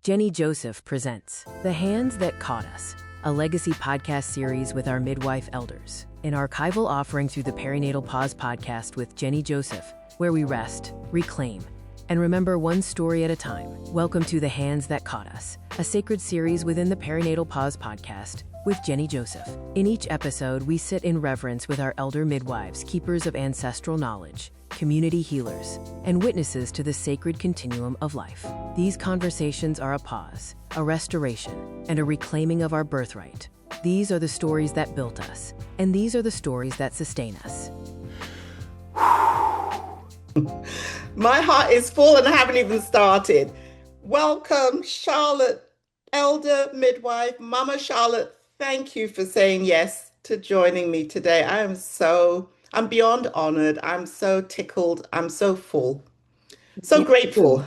Jennie Joseph presents The Hands That Caught Us, a legacy podcast series with our midwife elders, an archival offering through the Perinatal Pause Podcast with Jennie Joseph, where we rest, reclaim, and remember one story at a time. Welcome to The Hands That Caught Us, a sacred series within the Perinatal Pause Podcast with Jennie Joseph. In each episode, we sit in reverence with our elder midwives, keepers of ancestral knowledge, community healers, and witnesses to the sacred continuum of life. These conversations are a pause, a restoration, and a reclaiming of our birthright. These are the stories that built us, and these are the stories that sustain us. My heart is full and I haven't even started. Welcome, Charlotte, elder midwife, Mama Charlotte. Thank you for saying yes to joining me today. I'm beyond honored. I'm so tickled. I'm so full. So grateful.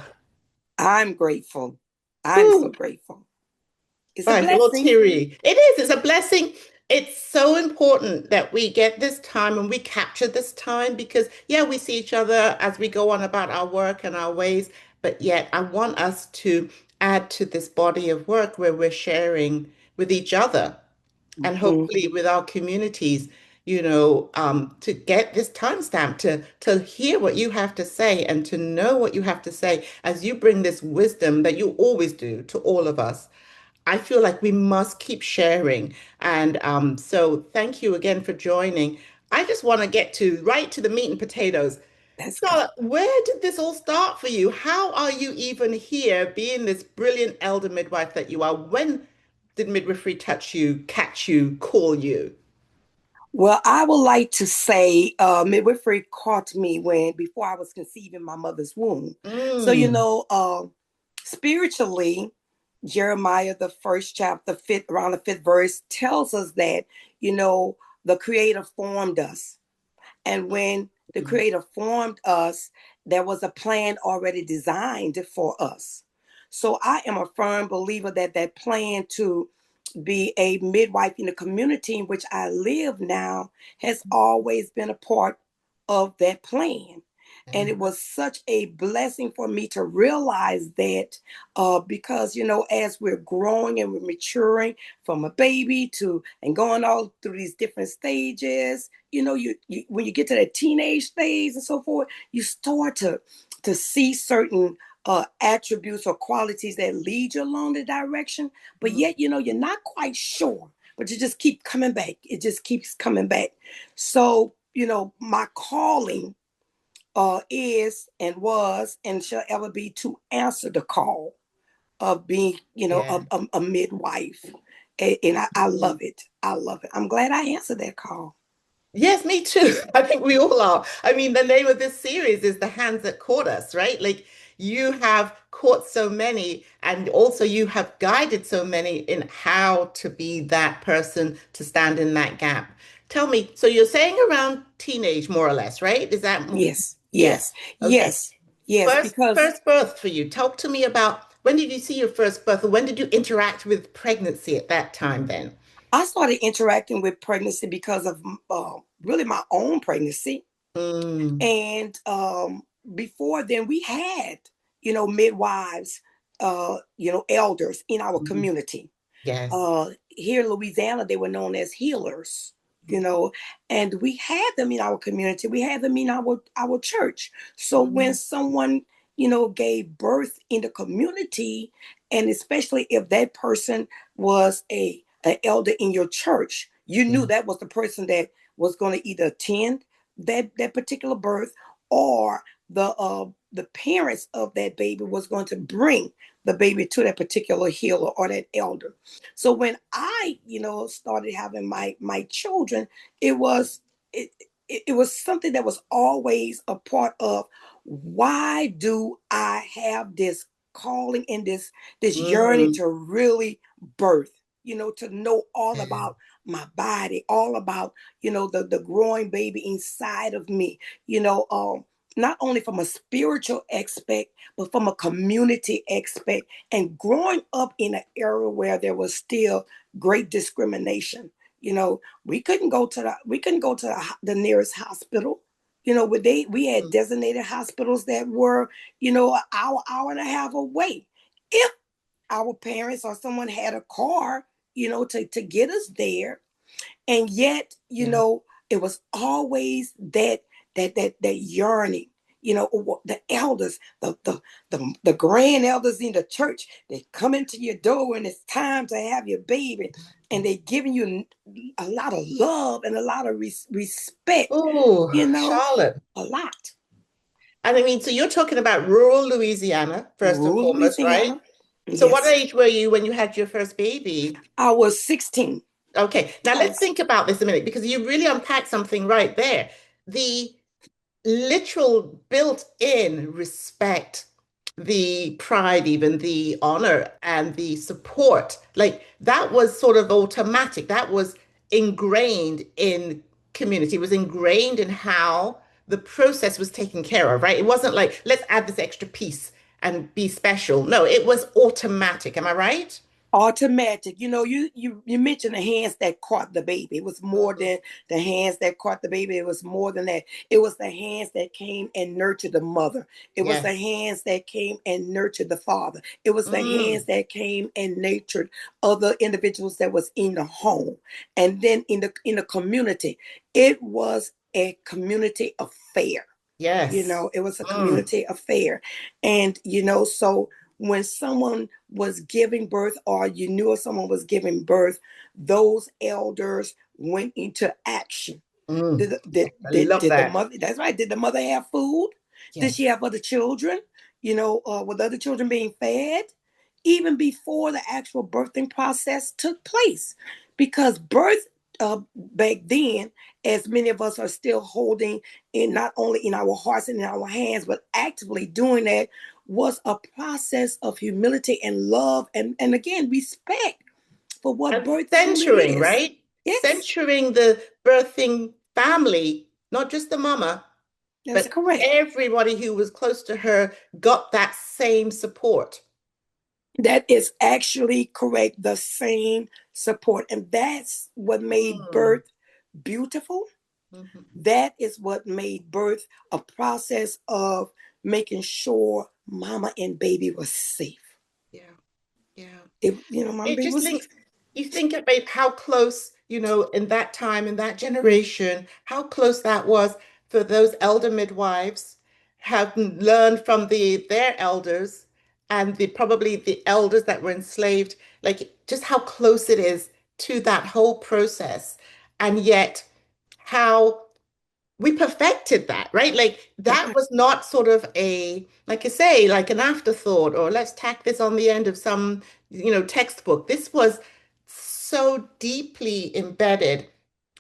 I'm grateful. I'm so grateful. It's a little blessing. teary. It is. It's a blessing. It's so important that we get this time and we capture this time because, we see each other as we go on about our work and our ways, but yet I want us to add to this body of work where we're sharing with each other and hopefully with our communities, to get this timestamp, to hear what you have to say and to know what you have to say as you bring this wisdom that you always do to all of us. I feel like we must keep sharing. And so thank you again for joining. I just want to get right to the meat and potatoes. Charlotte, where did this all start for you? How are you even here being this brilliant elder midwife that you are? When did midwifery touch you, catch you, call you? Well, I would like to say midwifery caught me before I was conceived in my mother's womb. So, spiritually, Jeremiah, the first chapter, around the fifth verse, tells us that, the Creator formed us. And when the Creator formed us, there was a plan already designed for us. So I am a firm believer that plan to be a midwife in the community in which I live now has always been a part of that plan. And it was such a blessing for me to realize that because, as we're growing and we're maturing from a baby and going all through these different stages, you when you get to that teenage phase and so forth, you start to see certain attributes or qualities that lead you along the direction. But yet, you're not quite sure, but you just keep coming back. It just keeps coming back. So, my calling is and was and shall ever be to answer the call of being, a midwife. And I love it. I love it. I'm glad I answered that call. Yes, me too. I think we all are. I mean, the name of this series is The Hands That Caught Us, right? Like you have caught so many and also you have guided so many in how to be that person to stand in that gap. Tell me, so you're saying around teenage, more or less, right? Is that? Yes. Okay. Yes. First birth for you. Talk to me about when did you see your first birth or when did you interact with pregnancy at that time then? I started interacting with pregnancy because of really my own pregnancy. And before then we had, midwives, elders in our community. Yes. Here in Louisiana, they were known as healers, and we had them in our community. We had them in our church. So when someone, gave birth in the community, and especially if that person was an elder in your church, you knew that was the person that was going to either attend that particular birth or the parents of that baby was going to bring the baby to that particular healer or that elder. So when I, started having my children, it was something that was always a part of why do I have this calling and this yearning to really birth, to know all about my body, all about, the growing baby inside of me, not only from a spiritual aspect, but from a community aspect, and growing up in an area where there was still great discrimination. We couldn't go to the nearest hospital. We had designated hospitals that were, an hour and a half away. If our parents or someone had a car, to get us there. And yet, it was always that yearning. The elders, the grand elders in the church, they come into your door and it's time to have your baby, and they're giving you a lot of love and a lot of respect. Oh, Charlotte, a lot. And I mean, so you're talking about rural Louisiana, first and foremost, right? So what Yes. age were you when you had your first baby? I was 16. Okay, now let's think about this a minute, because you really unpacked something right there. The literal built-in respect, the pride, even the honor and the support, like that was sort of automatic. That was ingrained in community. It was ingrained in how the process was taken care of, right? It wasn't like, let's add this extra piece and be special. No, it was automatic. Am I right? Automatic. You mentioned the hands that caught the baby. It was more than the hands that caught the baby. It was more than that. It was the hands that came and nurtured the mother. It was the hands that came and nurtured the father. It was the hands that came and nurtured other individuals that was in the home. And then in the community, it was a community affair. Yes. It was a community affair. And, so when someone was giving birth, or you knew if someone was giving birth, those elders went into action. Did the mother, that's right. Did the mother have food? Yes. Did she have other children? With other children being fed? Even before the actual birthing process took place. Because birth back then, as many of us are still holding in, not only in our hearts and in our hands, but actively doing that, was a process of humility and love, and again, respect for what birth centering, is. Right? Yes. Centering the birthing family, not just the mama, that's but correct. Everybody who was close to her got that same support. That is actually correct. The same support. And that's what made birth beautiful. Mm-hmm. That is what made birth a process of making sure mama and baby was safe. Yeah. My baby was safe. You think about how close, in that time, in that generation, how close that was for those elder midwives, have learned from their elders and probably the elders that were enslaved, like just how close it is to that whole process. And yet how we perfected that, right? Like that was not sort of like I say, like an afterthought, or let's tack this on the end of some, textbook. This was so deeply embedded,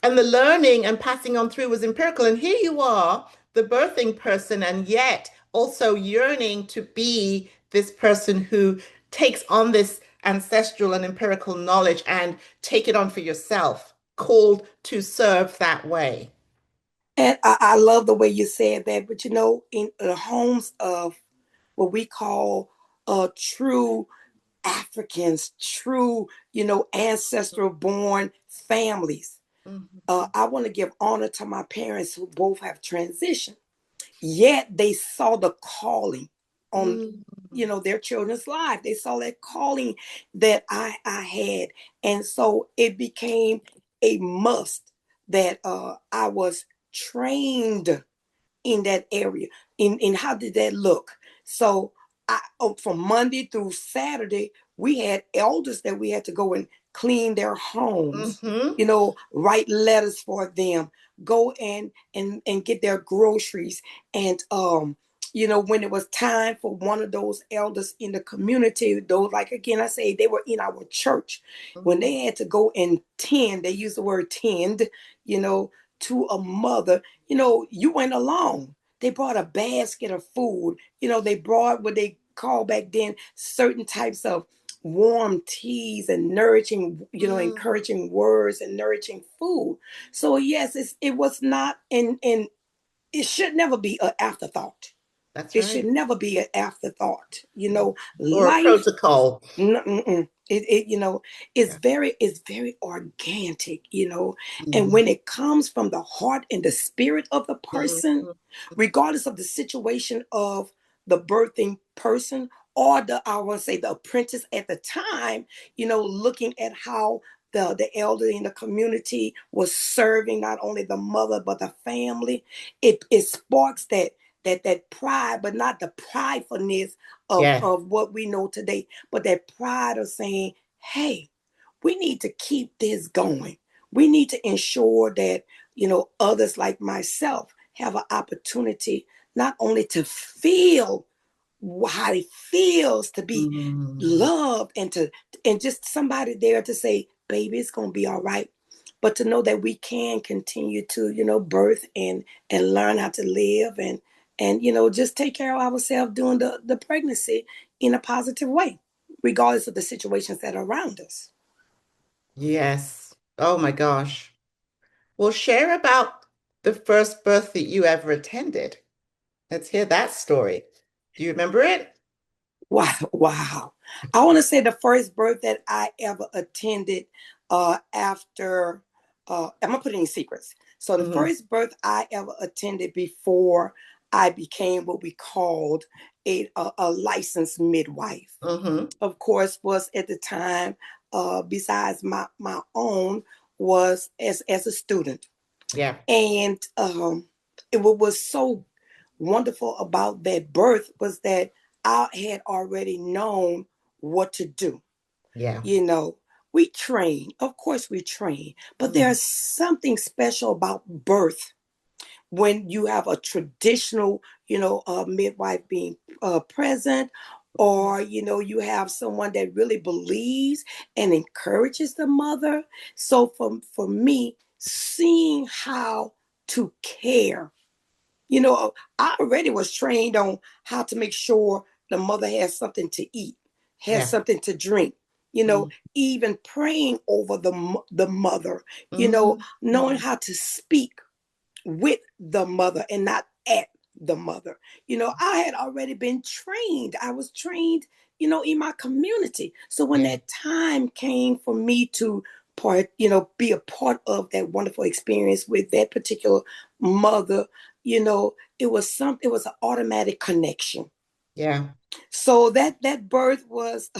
and the learning and passing on through was empirical. And here you are, the birthing person, and yet also yearning to be this person who takes on this ancestral and empirical knowledge and take it on for yourself, called to serve that way. And I love the way you said that, but in the homes of what we call true Africans, true, ancestral born families. Mm-hmm. I want to give honor to my parents who both have transitioned, yet they saw the calling on, their children's life. They saw that calling that I had. And so it became a must that I was trained in that area. In how did that look? So from Monday through Saturday, we had elders that we had to go and clean their homes, write letters for them, go and get their groceries. And when it was time for one of those elders in the community, those, like again, I say they were in our church, when they had to go and tend, they use the word tend, to a mother, you went along. They brought a basket of food. They brought what they call back then certain types of warm teas and nourishing, encouraging words and nourishing food. So yes, it was not, and it should never be an afterthought. That's right. It should never be an afterthought. Or life, a protocol. It's very organic, and when it comes from the heart and the spirit of the person, regardless of the situation of the birthing person or I want to say the apprentice at the time, looking at how the elderly in the community was serving not only the mother but the family, it sparks that pride, but not the pridefulness of what we know today, but that pride of saying, hey, we need to keep this going. We need to ensure that, others like myself have an opportunity not only to feel how it feels to be loved and just somebody there to say, baby, it's gonna be all right. But to know that we can continue to, birth and learn how to live and just take care of ourselves during the pregnancy in a positive way, regardless of the situations that are around us. Yes. Oh my gosh. Well, share about the first birth that you ever attended. Let's hear that story. Do you remember it? Wow. I want to say the first birth that I ever attended after, I'm going to put it in secrets. So the first birth I ever attended before I became what we called a licensed midwife, of course, was at the time, besides my own, was as a student. Yeah. And it was so wonderful about that birth was that I had already known what to do. Yeah. We train, of course we train, but there's something special about birth when you have a traditional, midwife being present, or, you have someone that really believes and encourages the mother. So for me, seeing how to care, I already was trained on how to make sure the mother has something to eat, has something to drink, even praying over the mother, knowing how to speak with the mother and not at the mother. I had already been trained. I was trained, in my community. So when that time came for me to be a part of that wonderful experience with that particular mother, it was an automatic connection. Yeah. So that birth was,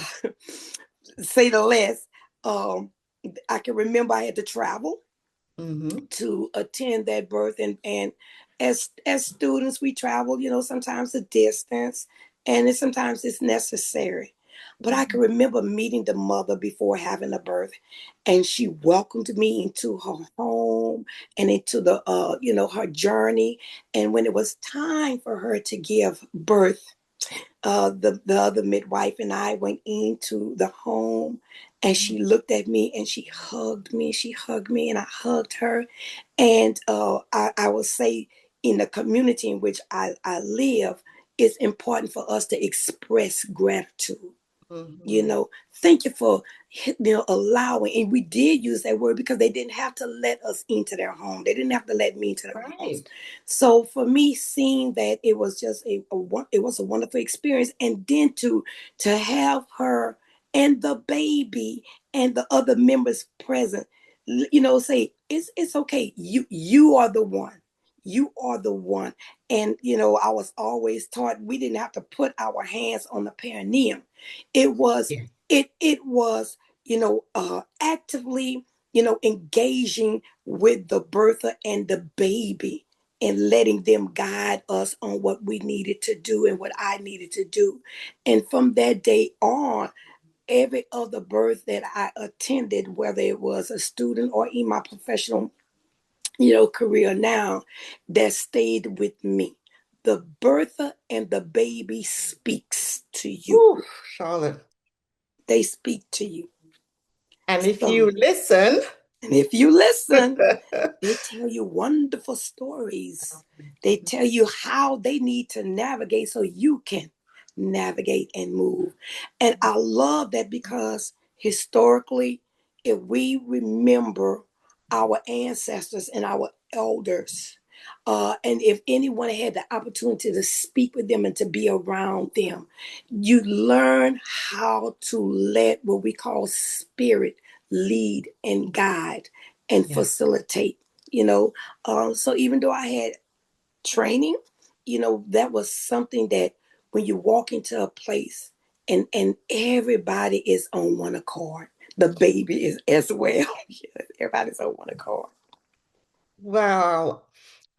say the less, I can remember I had to travel to attend that birth, and as students we travel, sometimes a distance, and sometimes it's necessary. But I can remember meeting the mother before having a birth, and she welcomed me into her home and into the her journey. And when it was time for her to give birth, the other midwife and I went into the home, and she looked at me and she hugged me. She hugged me and I hugged her. And I will say, in the community in which I live, it's important for us to express gratitude. Thank you for allowing, and we did use that word because they didn't have to let us into their home. They didn't have to let me into their homes. So for me, seeing that, it was just it was a wonderful experience, and then to have her and the baby and the other members present, say it's okay. You are the one. You are the one. And I was always taught we didn't have to put our hands on the perineum. It was it was actively engaging with the birther and the baby and letting them guide us on what we needed to do and what I needed to do. And from that day on, every other birth that I attended, whether it was a student or in my professional career now, that stayed with me. The birther and the baby speaks to you. Ooh, Charlotte. They speak to you. And if you listen, they tell you wonderful stories. They tell you how they need to navigate so you can navigate and move. And I love that because historically, if we remember our ancestors and our elders, and if anyone had the opportunity to speak with them and to be around them, you learn how to let what we call spirit lead and guide and facilitate. So even though I had training, that was something that when you walk into a place and everybody is on one accord. The baby is as well. Yes, everybody's on one accord. Wow.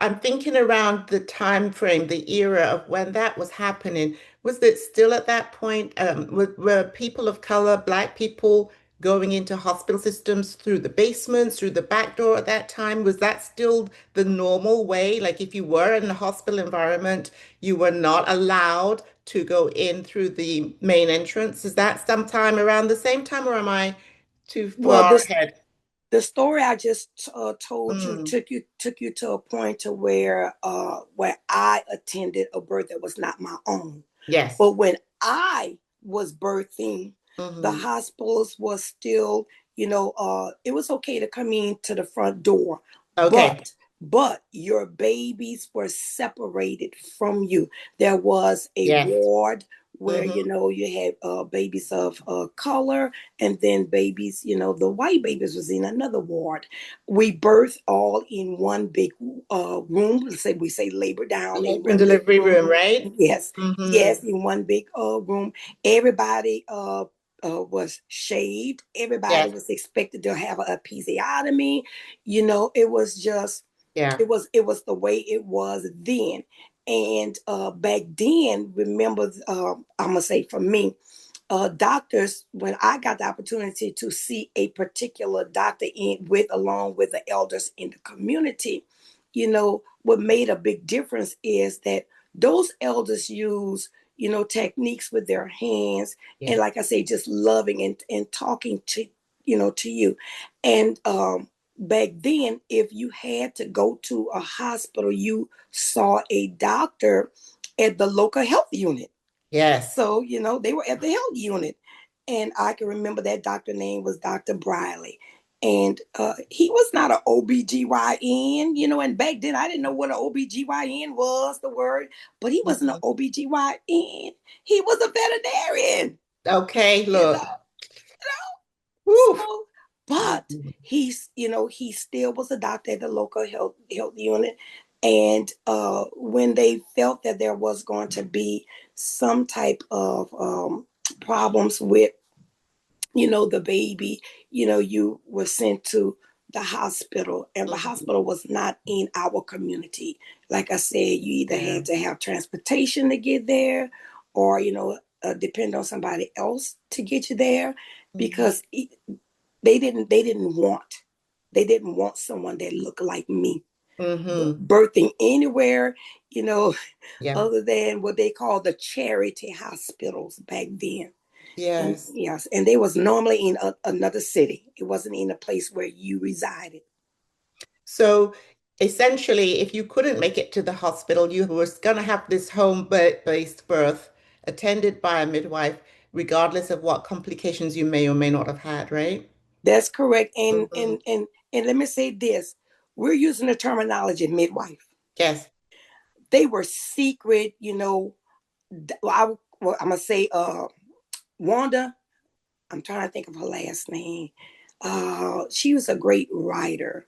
I'm thinking around the time frame, the era of when that was happening. Was it still at that point? Were people of color, Black people, going into hospital systems through the basements, through the back door at that time? Was that still the normal way? Like if you were in a hospital environment, you were not allowed to go in through the main entrance. Is that sometime around the same time, or am I too Well, far ahead? the story I just told you Mm, took you to a point to where I attended a birth that was not my own. yes. But when I was birthing, the Hmm. hospitals was still, it was okay to come in to the front door, Okay. but your babies were separated from you. There was a Yes. ward where Hmm. you had babies of color, and then babies, the white babies was in another ward. We birthed all in one big room. Let's say we say labor down in Labor and one big delivery room, room. right? Yes, Hmm. yes, in one big room. Everybody was shaved. Everybody Yes. was expected to have a episiotomy. It was just Yeah. it was the way it was then. And back then, remember, I'm gonna say for me, doctors, when I got the opportunity to see a particular doctor along with the elders in the community, what made a big difference is that those elders use, techniques with their hands, and Yes. like I say, just loving and talking to you. And back then, if you had to go to a hospital, you saw a doctor at the local health unit. Yes. So, they were at the health unit. And I can remember that doctor name was Dr. Briley. And he was not an OBGYN, and back then I didn't know what an OBGYN was, the word, but he wasn't an Mhm. OBGYN. He was a veterinarian, Okay, you look. know. Woo. So, but he still was a doctor at the local health unit. And when they felt that there was going to be some type of problems with, the baby, you were sent to the hospital, and the Mhm. hospital was not in our community. Like I said, you either Yeah. had to have transportation to get there, or depend on somebody else to get you there, Mhm. because they didn't want someone that looked like me Hmm. birthing anywhere, you know, Yeah. other than what they call the charity hospitals back then. And Yes. yes, and they was normally in another city. It wasn't in a place where you resided. So essentially, if you couldn't make it to the hospital, you were going to have this home-based birth attended by a midwife, regardless of what complications you may or may not have had, right? That's correct. And Hmm. and and and let me say this: we're using the terminology midwife. Yes. They were secret, I'm gonna say, Wanda. I'm trying to think of her last name. She was a great writer,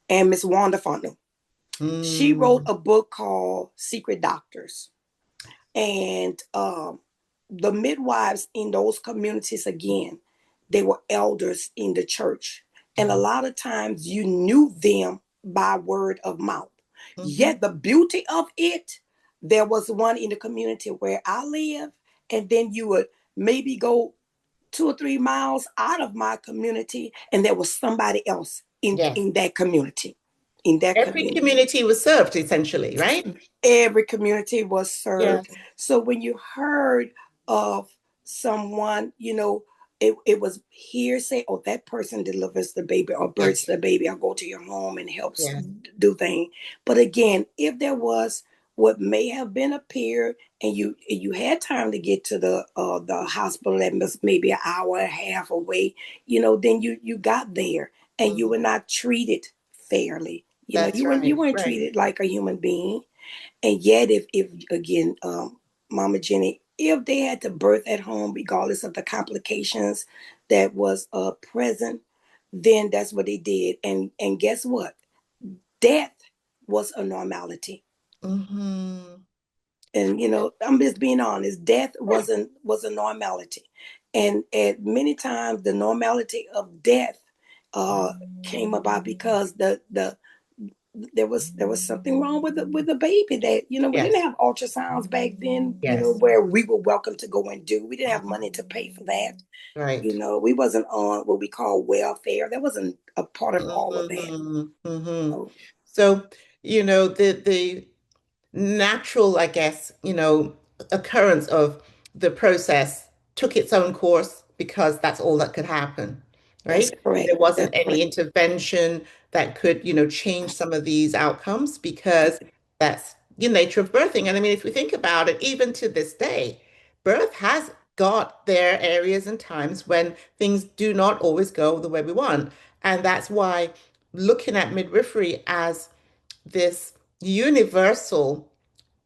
and Miss Wanda Fontenot. She wrote Mm. a book called Secret Doctors. And the midwives in those communities, again, they were elders in the church. And a Mhm. lot of times you knew them by word of mouth. Mhm. Yet the beauty of it, there was one in the community where I live, and then you would maybe go 2 or 3 miles out of my community, and there was somebody else in, Yes. in that community. In that Every community. community was served essentially, right? Every community was served. Yes. So when you heard of someone, it was hearsay, oh, that person delivers the baby or births Yes. the baby or go to your home and helps Yes. do things. But again, if there was what may have been a peer, and you had time to get to the hospital that was maybe an hour and a half away, then you got there, and you were Mhm. not treated fairly. That's You right. weren't Right. treated like a human being. And yet, if again, Mama Jenny, if they had to birth at home, regardless of the complications that was present, then that's what they did. And guess what? Death was a normality. Hmm. And I'm just being honest, death was a normality. And at many times the normality of death came about because there was something wrong with the baby that we Yes. didn't have ultrasounds back then, Yes. where we were welcome to go and do. We didn't have money to pay for that. Right. We wasn't on what we call welfare. That wasn't a part of all of that. So, So, the natural, I guess, occurrence of the process took its own course because that's all that could happen, that's right? correct. There wasn't That's any correct. intervention that could, change some of these outcomes because that's the nature of birthing. And I mean, if we think about it, even to this day, birth has got their areas and times when things do not always go the way we want. And that's why looking at midwifery as this universal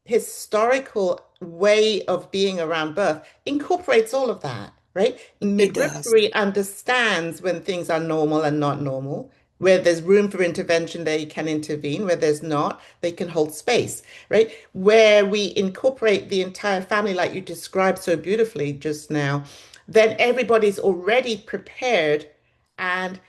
historical way of being around birth incorporates all of that, right? It does. Midwifery understands when things are normal and not normal. Where there's room for intervention, they can intervene. Where there's not, they can hold space, right? Where we incorporate the entire family, like you described so beautifully just now, then everybody's already prepared and,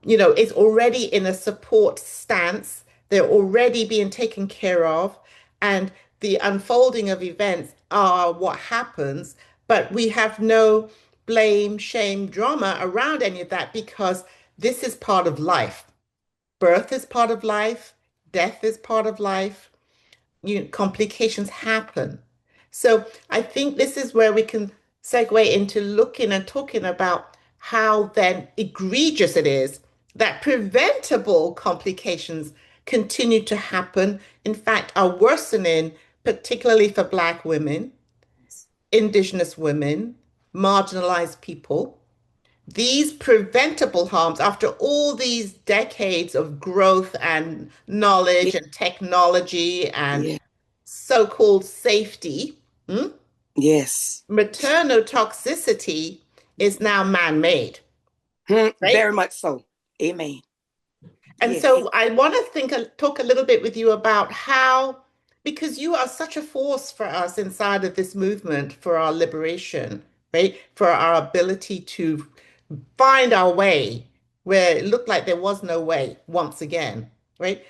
is already in a support stance. They're already being taken care of. And the unfolding of events are what happens, but we have no blame, shame, drama around any of that because this is part of life. Birth is part of life, death is part of life, complications happen. So I think this is where we can segue into looking and talking about how then egregious it is that preventable complications continue to happen. In fact, are worsening, particularly for Black women, Indigenous women, marginalized people. These preventable harms, after all these decades of growth and Yeah. knowledge and technology and Yeah. so-called safety, Yes. maternal toxicity is now man-made, right? Very much so. Amen. And Yeah. so I want to talk a little bit with you about how, because you are such a force for us inside of this movement for our liberation, right? For our ability to find our way where it looked like there was no way once again, right?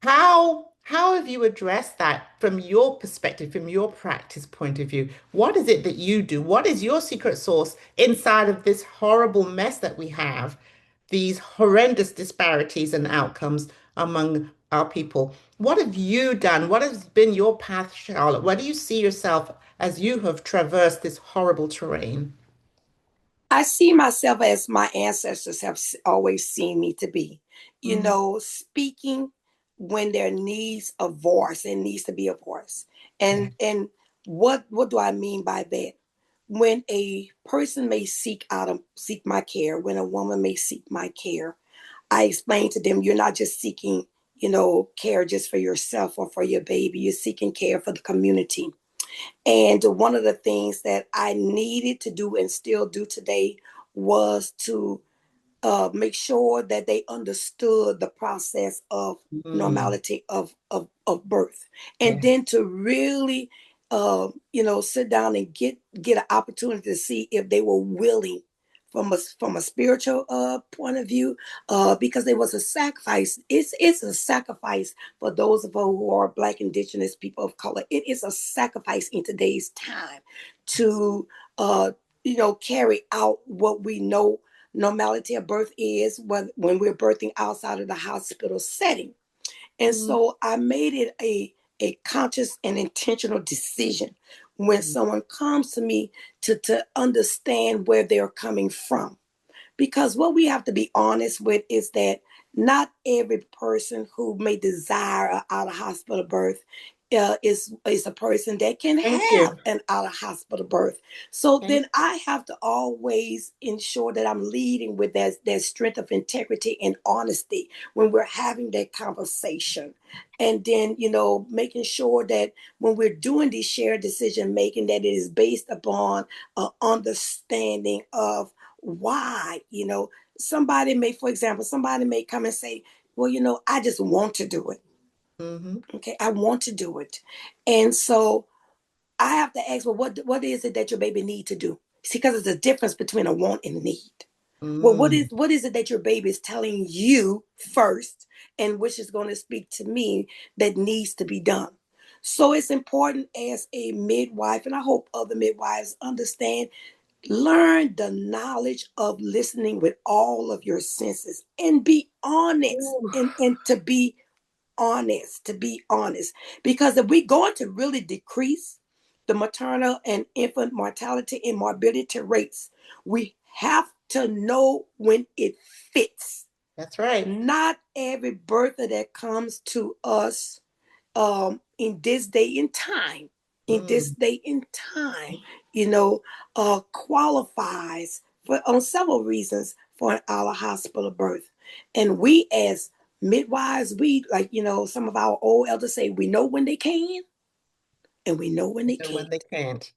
How have you addressed that from your perspective, from your practice point of view? What is it that you do? What is your secret sauce inside of this horrible mess that we have, these horrendous disparities and outcomes among our people? What have you done? What has been your path, Charlotte? Where do you see yourself as you have traversed this horrible terrain? I see myself as my ancestors have always seen me to be, Mhm. speaking when there needs a voice, and needs to be a voice. Yeah. And what do I mean by that? When a person may seek my care, when a woman may seek my care, I explain to them, you're not just seeking, care just for yourself or for your baby. You're seeking care for the community. And one of the things that I needed to do and still do today was to make sure that they understood the process of Mm. normality of birth. And Yes. then to really, sit down and get an opportunity to see if they were willing from a spiritual point of view, because there was a sacrifice. It's a sacrifice for those of us who are Black, Indigenous people of color. It is a sacrifice in today's time to carry out what we know normality of birth is when we're birthing outside of the hospital setting. And Mm. so I made it a conscious and intentional decision when someone comes to me to understand where they're coming from. Because what we have to be honest with is that not every person who may desire an out of hospital birth is a person that can Thank you. have an out of hospital birth. So Thank then I have to always ensure that I'm leading with that strength of integrity and honesty when we're having that conversation. And then, making sure that when we're doing these shared decision making, that it is based upon an understanding of why. For example, somebody may come and say, well, I just want to do it. hmm Okay, I want to do it. And so I have to ask, well, what is it that your baby need to do? See, because there's a difference between a want and a need. Well, what is it that your baby is telling you first, and which is going to speak to me that needs to be done? So it's important as a midwife, and I hope other midwives understand, learn the knowledge of listening with all of your senses and be honest, Ooh, and to be honest, because if we're going to really decrease the maternal and infant mortality and morbidity rates, we have to know when it fits. that's right. Not every birth that comes to us in this day and time, Mm, you know, qualifies for on several reasons for our hospital birth. And we as midwives, we like, some of our old elders say, we know when they can and we know when they and when can't. they can't.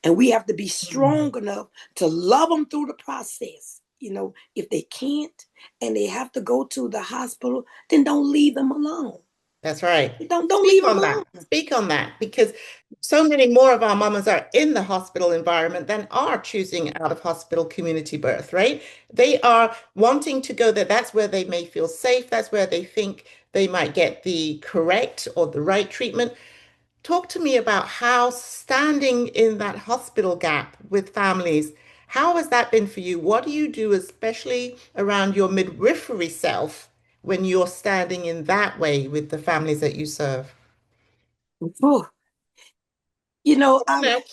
And we have to be Mm, strong enough to love them through the process. If they can't and they have to go to the hospital, then don't leave them alone. that's right. Don't Speak leave them on alone. that. Speak on that because so many more of our mamas are in the hospital environment than are choosing out of hospital community birth, right? They are wanting to go there. That's where they may feel safe. That's where they think they might get the correct or the right treatment. Talk to me about how standing in that hospital gap with families, how has that been for you? What do you do, especially around your midwifery self, when you're standing in that way with the families that you serve? Whew. Come on now.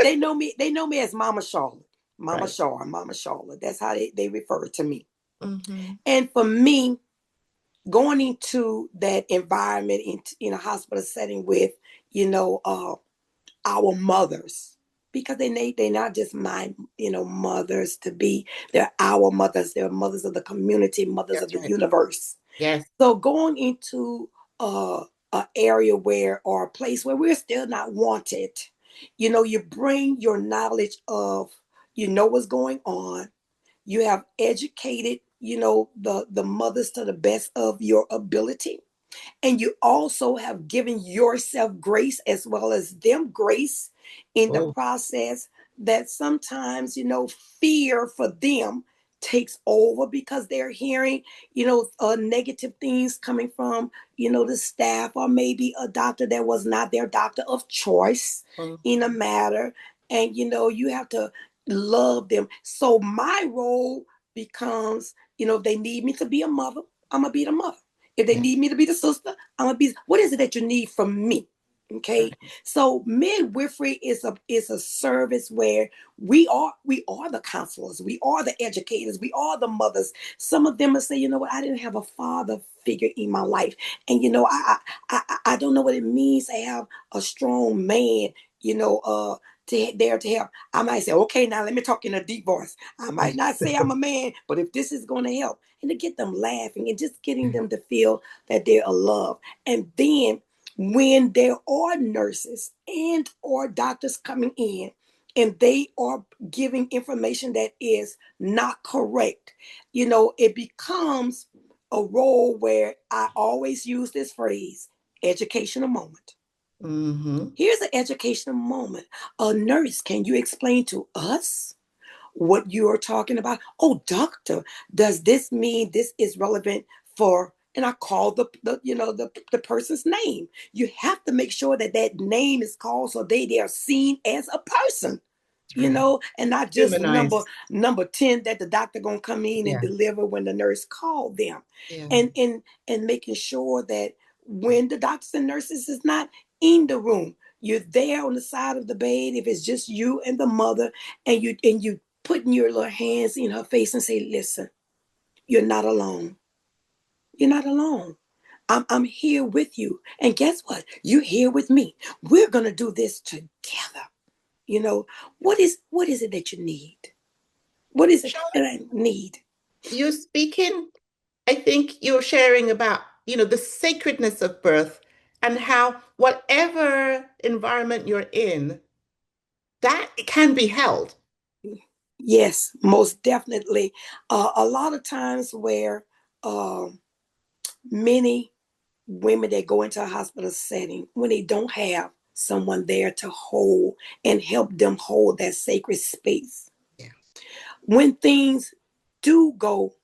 They know me. They know me as Mama Charlotte, Mama Right. Char, Mama Charlotte. That's how they refer to me. Hmm. And for me, going into that environment in a hospital setting with, you know, uh, our mothers, because they're not just my, mothers to be. They're our mothers. They're mothers of the community, mothers of That's the right. universe. Yes. So going into a area where, or a place where we're still not wanted, you bring your knowledge of, what's going on. You have educated, the mothers to the best of your ability. And you also have given yourself grace as well as them grace in the Oh, process, that sometimes, fear for them takes over because they're hearing, negative things coming from, the staff, or maybe a doctor that was not their doctor of choice in a mhm. matter. And, you have to love them. So my role becomes, if they need me to be a mother, I'm going to be the mother. If they Yeah. need me to be the sister, I'm gonna be. What is it that you need from me? Okay. Right. So midwifery is a service where we are the counselors, we are the educators, we are the mothers. Some of them will say, I didn't have a father figure in my life, and I don't know what it means to have a strong man, to help. I might say, okay, now let me talk in a deep voice. I might not say I'm a man, but if this is going to help, and to get them laughing and just getting them to feel that they're loved. And then when there are nurses and or doctors coming in and they are giving information that is not correct, it becomes a role where I always use this phrase, educational moment. Hmm. Here's an educational moment. A nurse, can you explain to us what you are talking about? Oh, doctor, does this mean this is relevant for? And I call the person's name. You have to make sure that that name is called so they are seen as a person, That's right. and not just the number Humanized. number 10 that the doctor gonna come in and Yeah. deliver when the nurse called them. Yeah. And making sure that when the doctors and nurses is not in the room, you're there on the side of the bed if it's just you and the mother, and you putting your little hands in her face and say, listen, you're not alone. You're not alone. I'm here with you. And guess what? You're here with me. We're gonna do this together. You know, what is it that you need? What is it that I need? You're speaking, I think you're sharing about, the sacredness of birth and how whatever environment you're in, that can be held. Yes, most definitely. A lot of times where many women that go into a hospital setting, when they don't have someone there to hold and help them hold that sacred space. Yeah. When things do go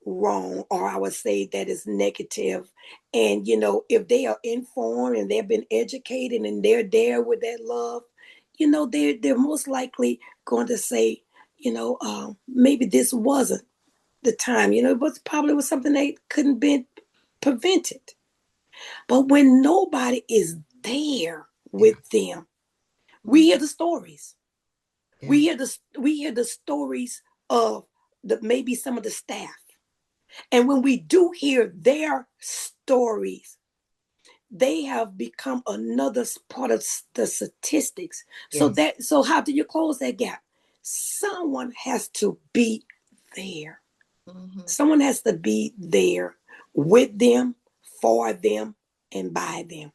wrong, or I would say that is negative, and if they are informed and they've been educated and they're there with that love, they're most likely going to say, maybe this wasn't the time. It was probably was something that couldn't be prevented. But when nobody is there with them, we hear the stories. Yeah. We hear the stories of maybe some of the staff. And when we do hear their stories, they have become another part of the statistics. Yes. So how do you close that gap? Someone has to be there. Mm-hmm. Someone has to be there with them, for them, and by them.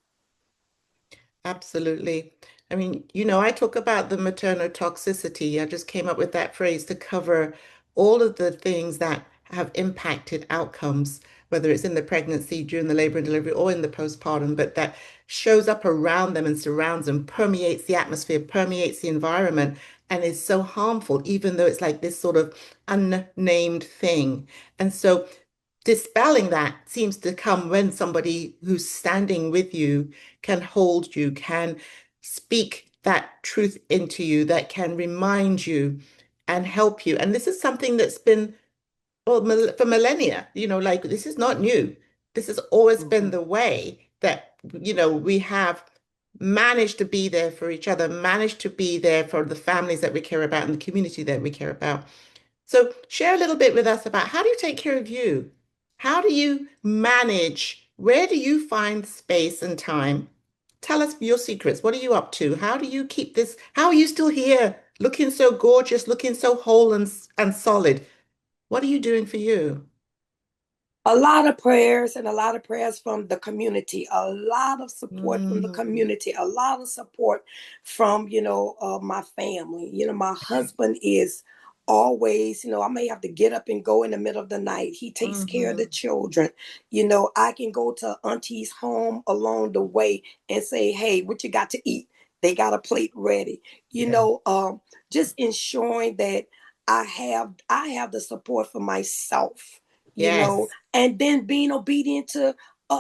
Absolutely. I mean, I talk about the maternal toxicity. I just came up with that phrase to cover all of the things that have impacted outcomes, whether it's in the pregnancy, during the labor and delivery, or in the postpartum, but that shows up around them and surrounds them, permeates the atmosphere, permeates the environment, and is so harmful, even though it's like this sort of unnamed thing. And so dispelling that seems to come when somebody who's standing with you can hold you, can speak that truth into you, that can remind you and help you. And this is something that's been, well, for millennia, like this is not new. This has always been the way that, we have managed to be there for each other, managed to be there for the families that we care about and the community that we care about. So share a little bit with us about how do you take care of you? How do you manage? Where do you find space and time? Tell us your secrets. What are you up to? How do you keep this? How are you still here, looking so gorgeous, looking so whole and solid? What are you doing for you? A lot of prayers, and a lot of prayers from the community, a lot of support from the Mm, community, a lot of support from, my family. My husband is always, I may have to get up and go in the middle of the night. He takes care of the mhm. children. I can go to auntie's home along the way and say, hey, what you got to eat? They got a plate ready. Yeah. Just ensuring that I have the support for myself, Yes. and then being obedient to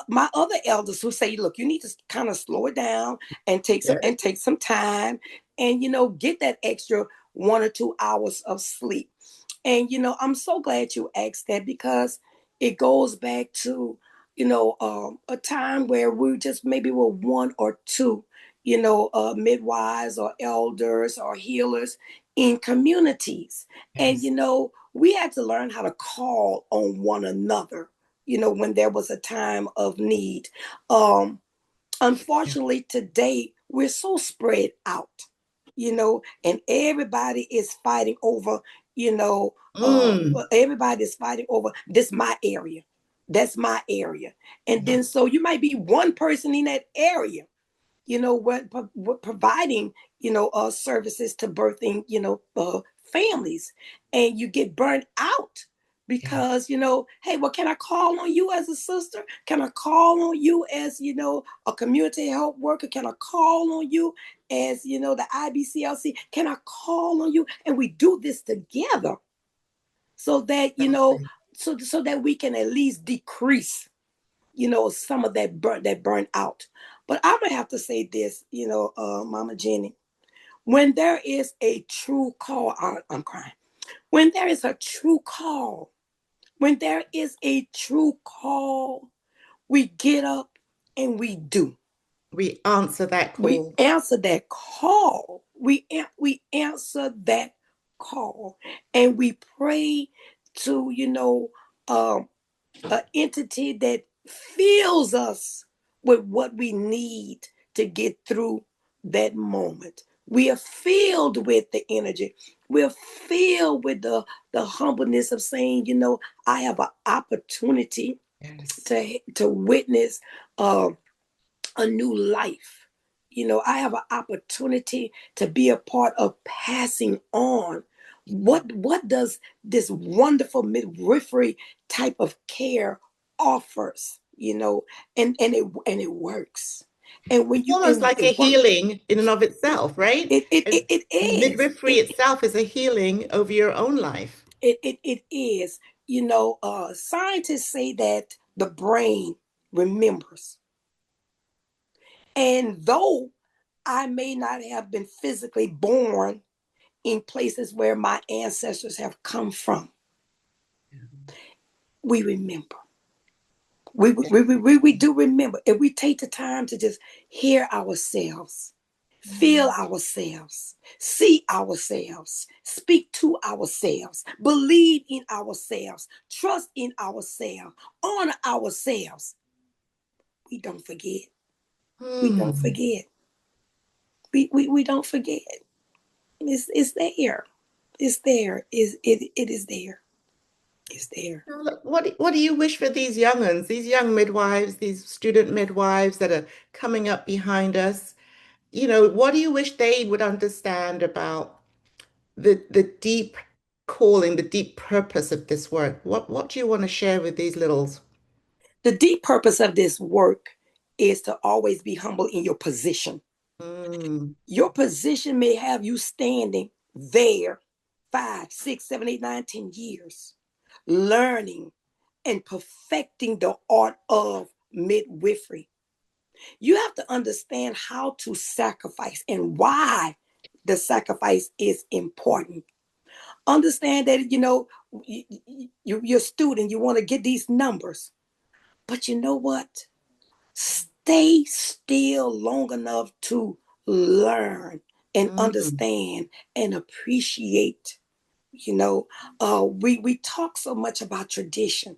my other elders who say, look, you need to kind of slow it down and Yeah. take some time, and get that extra 1 or 2 hours of sleep. And I'm so glad you asked that, because it goes back to a time where we just maybe were one or two midwives or elders or healers in communities. And Yes. we had to learn how to call on one another when there was a time of need. Yeah. Unfortunately, today we're so spread out, and everybody is fighting over, Mm. everybody is fighting over this my area. That's my area. And Yeah. then so you might be one person in that area, what providing, services to birthing, families, and you get burnt out Yeah. because, hey, well, can I call on you as a sister? Can I call on you as, a community health worker? Can I call on you as, the IBCLC? Can I call on you? And we do this together so that, Exactly. so that we can at least decrease some of that burn out. But I'm gonna have to say this, Mama Jennie, when there is a true call, I'm crying. When there is a true call, when there is a true call, we get up and we do. We answer that We call. answer that call. We answer that call, and we pray to um, an entity that fills us with what we need to get through that moment. We are filled with the energy. We're filled with the humbleness of saying, I have an opportunity Yes. to witness uh, a new life. I have an opportunity to be a part of passing on. What does this wonderful midwifery type of care offers? And it works. And when you Almost and like the a work, healing in and of itself, right? And it is. midwifery itself is a healing over your own life. It is. Scientists say that the brain remembers. And though I may not have been physically born in places where my ancestors have come from, we remember. We do remember. If we take the time to just hear ourselves, feel ourselves, see ourselves, speak to ourselves, believe in ourselves, trust in ourselves, honor ourselves, we don't forget. We don't Hmm. forget. We don't forget. It's there. It's there. It is there. It's there. Now, look, what do you wish for these young ones, these young midwives, these student midwives that are coming up behind us? What do you wish they would understand about the deep calling, the deep purpose of this work? What do you want to share with these littles? The deep purpose of this work is to always be humble in your position. Mm, Your position may have you standing there 5, 6, 7, 8, 9, 10 years, learning and perfecting the art of midwifery. You have to understand how to sacrifice and why the sacrifice is important. Understand that, you're a student, you want to get these numbers, but you know what? Stay still long enough to learn and mm, understand and appreciate. We talk so much about tradition.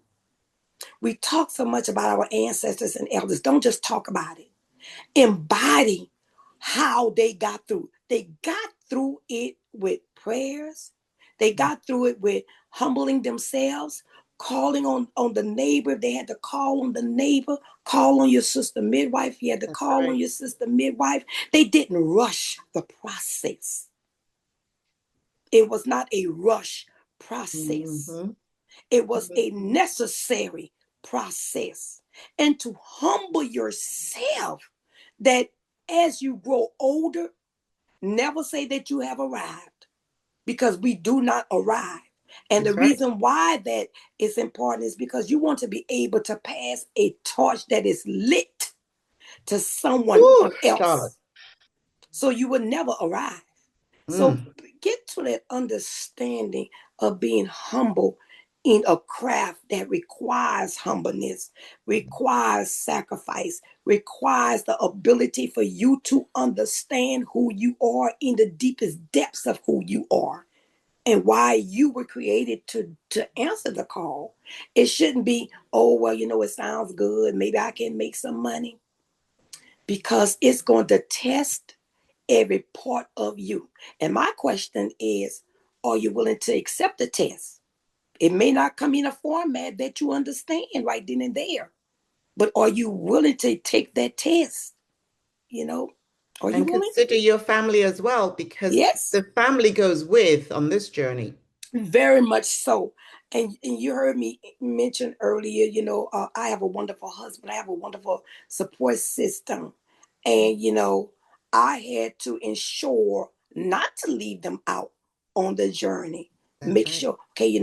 We talk so much about our ancestors and elders. Don't just talk about it. Embody how they got through. They got through it with prayers. They got through it with humbling themselves, calling on the neighbor. If they had to call on the neighbor, call on your sister midwife. You had to that's call on right. your sister midwife. They didn't rush the process. It was not a rush process. Hmm. It was a necessary process. And to humble yourself that as you grow older, never say that you have arrived because we do not arrive. And the That's right. reason why that is important is because you want to be able to pass a torch that is lit to someone Ooh, Charlotte. else. So you will never arrive. So Mm. get to that understanding of being humble in a craft that requires humbleness, requires sacrifice, requires the ability for you to understand who you are in the deepest depths of who you are and why you were created to answer the call. It shouldn't be, oh, well, it sounds good. Maybe I can make some money because it's going to test every part of you. And my question is, are you willing to accept the test? It may not come in a format that you understand right then and there, but are you willing to take that test? You know, are you And willing? consider your family as well, because Yes. the family goes with on this journey. Very much so. And you heard me mention earlier, I have a wonderful husband. I have a wonderful support system. And, I had to ensure not to leave them out on the journey. That's Make right. sure, okay,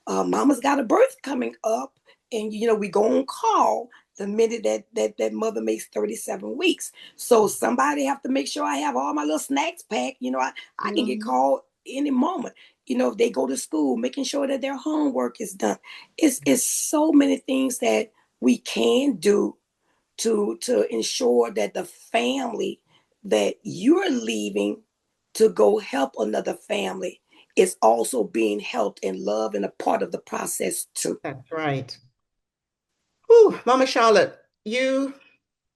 mama's got a birth coming up. And, we go on call the minute that mother makes 37 weeks. So somebody have to make sure I have all my little snacks packed. I can get Mhm. called any moment. If they go to school, making sure that their homework is done. It's so many things that we can do to ensure that the family that you're leaving to go help another family is also being helped and loved and a part of the process too. That's right. Whew, Mama Charlotte,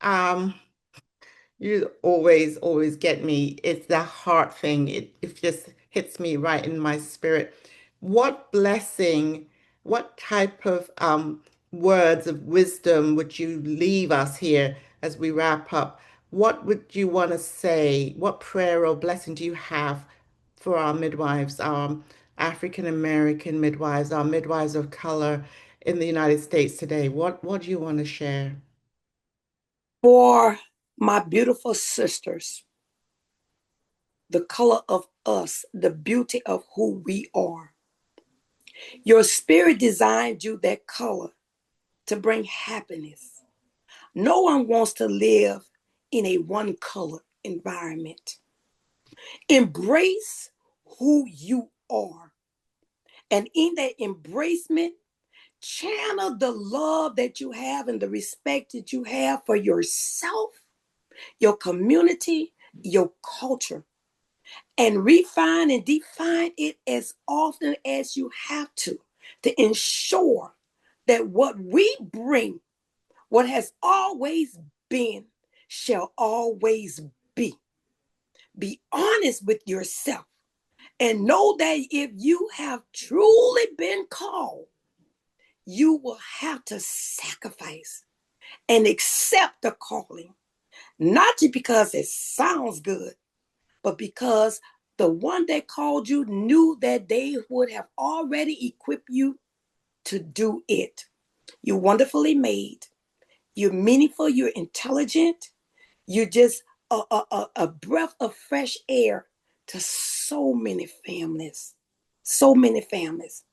um you always get me. It's the heart thing. It just hits me right in my spirit. What blessing, what type of words of wisdom would you leave us here as we wrap up? What would you want to say? What prayer or blessing do you have for our midwives, our African American midwives, our midwives of color in the United States today? What do you want to share? For My beautiful sisters, the color of us, the beauty of who we are. Your spirit designed you that color to bring happiness. No one wants to live in a one color environment. Embrace who you are. And in that embracement, channel the love that you have and the respect that you have for yourself, your community, your culture, and refine and define it as often as you have to ensure that what we bring, what has always been, shall always be. Be honest with yourself and know that if you have truly been called, you will have to sacrifice and accept the calling, not just because it sounds good, but because the one that called you knew that they would have already equipped you to do it. You're wonderfully made. You're meaningful. You're intelligent. You're just a breath of fresh air to so many families. So many families.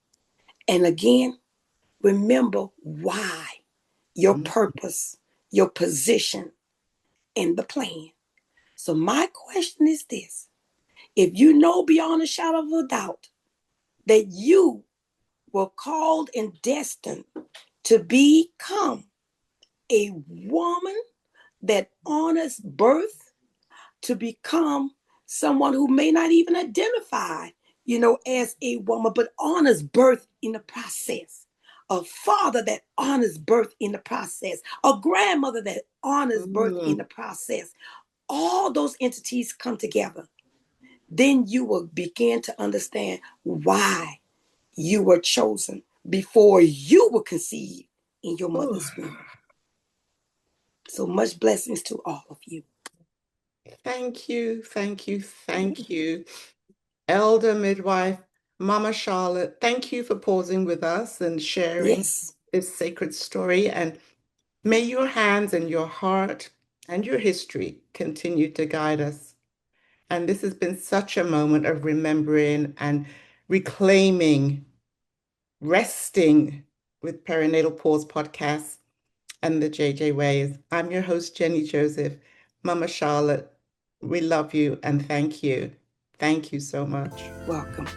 And again, remember why, your purpose, your position in the plan. So my question is this. If you know beyond a shadow of a doubt that you were called and destined to become a woman that honors birth, to become someone who may not even identify, as a woman, but honors birth in the process. A father that honors birth in the process. A grandmother that honors birth in the process. All those entities come together. Then you will begin to understand why you were chosen before you were conceived in your mother's womb. So much blessings to all of you. Thank you, thank you, thank you. Elder Midwife, Mama Charlotte, thank you for pausing with us and sharing this sacred story. And may your hands and your heart and your history continue to guide us. And this has been such a moment of remembering and reclaiming, resting with Perinatal Pause Podcast and the JJ Ways. I'm your host, Jennie Joseph. Mama Charlotte, we love you and thank you. Thank you so much. Welcome.